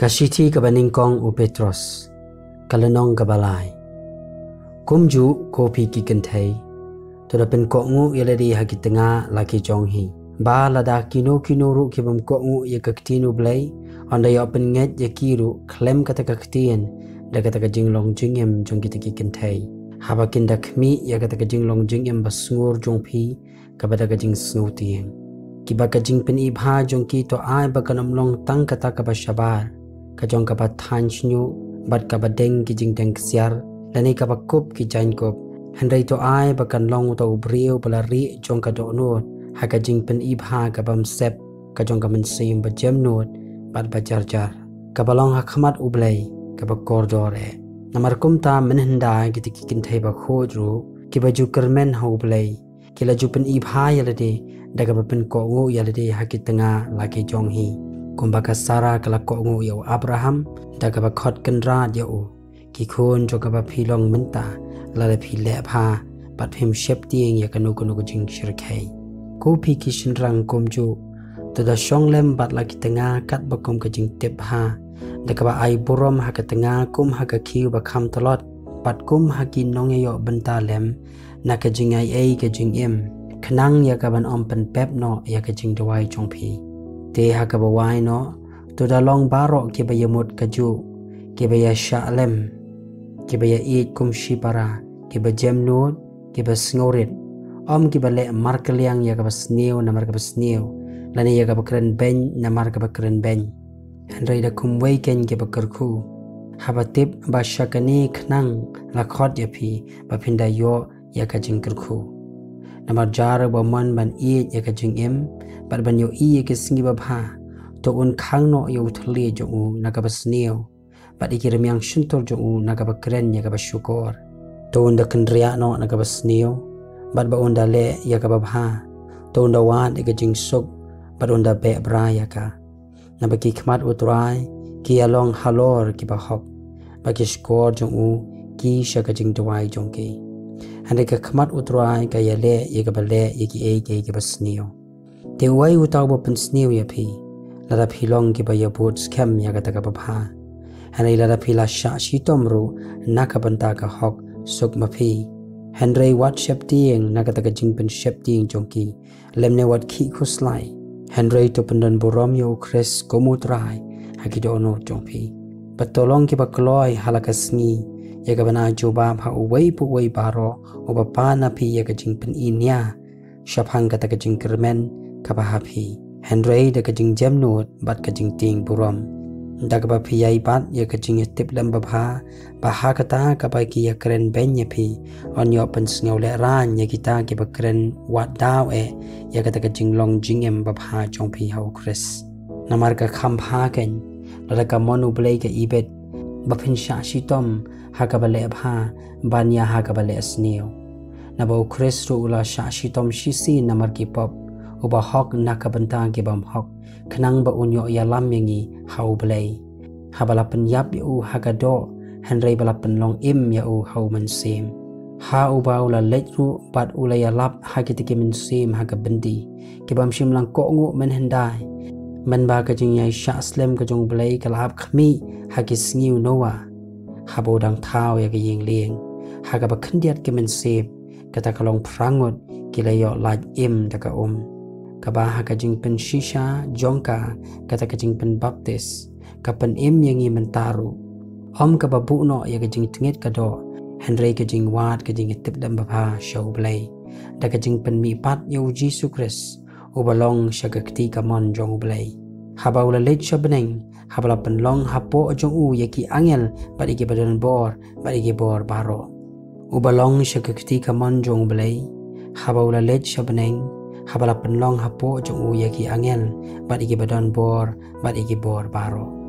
Kasiti kabaningkong u Petros, kalanong kabalay. Kumju kopi ki kentai, toda pen kongu yaladi haki tengah laki jonghi. Ba lada kino ru kibam kongu ya kaktinu blay, anda ya pen nget ya kiru klem kata kaktian, da kata kajinglong jingem jong kita ki kentai. Haba kinda kmi ya kata kajinglong jingem basungur jong pi, kabada kajing snutieng. Kiba kajing pen ibha jong ki to ai bakanam long tang kata kabashabar. Kajong kabat tanjnyu bat kabadeng ki jing deng ksiar lani kabakup ki jain kop handai to ai bakan long to brio balari jong kadok nut haga jing pen ibha kabam sep kajong kamen sim bajem nut bat bajar jar kabalong hakmat ublay kabakor dore namar kumta menhenda ki tikin thai ba khojru ki baju kermen ha ublay ki laju pen ibha yalade daga pen ko ngu yalade hakit tengah lagi jong hi kumbaka Sarah kala kongu yau Abraham daga bakot kenrat yau ki khon jo kaba philong menta lala phile pha pat phim shep tieng ya kanu kanu jing shirkai ko phi ki shinrang komju to da shonglem bat la ki tenga kat bakom ka jing tep ha daga ba ai borom ha ka tenga kum ha ka khiu ba kham talot pat kum ha ki nong yo benta lem na ka jing ai ka jing em khnang ya ka ban om pen pep no ya ka jing dawai chong phi te ha ka bawai no to da long baro ke bayamut kaju ke baya shalem ke baya eat kum shipara ke bajem nod ke basngorit om ke bale markeliang ya ka basneu na mar ka basneu lani ya ka bakren ben na mar ka bakren ben handrai da kum weekend ke bakarku habatip ba shakani khnang lakhot ya phi ba phinda yo ya ka jingkerku namar jar ba man ban eat ya ka jing em bat ban yo i ke singi ba bha to un khang no yo thli jo u naga basneo bat ikir myang shuntor jo u naga bakren ya ka basyukor to un da kendria no naga basneo bat ba un da le ya ka ba bha to un da wan ke jing sok bat un da be bra ya ka na ba ki khmat utrai ki along halor ki ba hok ba ki skor jo u ki sha ka jing dawai jong ki hande ka khmat utrai ka ya le ya ka ba le ya ki e ke basneo te wai utaw bo pen snew ya phi lada philong ki ba ya bot scam ya ga ta ka ba pha hanai lada phila sha shi tomru naka banta ka hok suk ma phi henry wat shep tieng naka ta ka jing pen shep tieng jongki lemne wat khi khuslai henry to pendan borom yo kres komutrai hakido no jongpi patolong ki ba kloi halaka sngi ya ga bana joba pha uwei pu wei baro oba pa na phi ya ga jing pen inya shaphang ka ta ka jing kermen kabahapi Henry da kajing jam nut bat kajing ting burom da kaba piyai bat ya kajing tip lam babha baha kata kaba ki ya keren ben ya pi on yo pen sngaw le ran ya kita ki ba keren wat daw ya kata kajing long jingem babha chong pi hau kris namar ka khampha ken la ka monu blai ka ibet bapin sha shi tom ha ka bale bha banya ha ka bale sneo na ba kris ru la sha shi tom shi si namar ki pop uba hok naka bentang ke bam hok kenang ba unyo ya lam yangi hau blai habala pen yap yu hagado henry bala pen long im ya u hau men sim ha uba ula letru bat ula ya lap hagitike men sim haga bendi ke bam shim lang ko ngu men hendai men ba ka jing yai sha slem ka jong blai kalap khmi hagi sngiu nowa habo dang thau ya ga ying lieng haga ba khndiat ke men sim kata kalong prangot kilayo laj im daga kabaha kajing pen shisha jongka kata kajing pen baptis kapan im yangi mentaru om kababu no ya kajing tengit kado henry kajing wat kajing tip dam bapha show blay da kajing pen mi pat yo jisu kris ubalong shagakti kamon jong blay habaula lech shabneng habala pen long hapo jong u yaki angel badiki badan bor badiki bor baro ubalong shagakti kamon jong blay habaula lech shabneng habala penlong hapo jong u yaki angel bat iki badan bor bat iki bor baro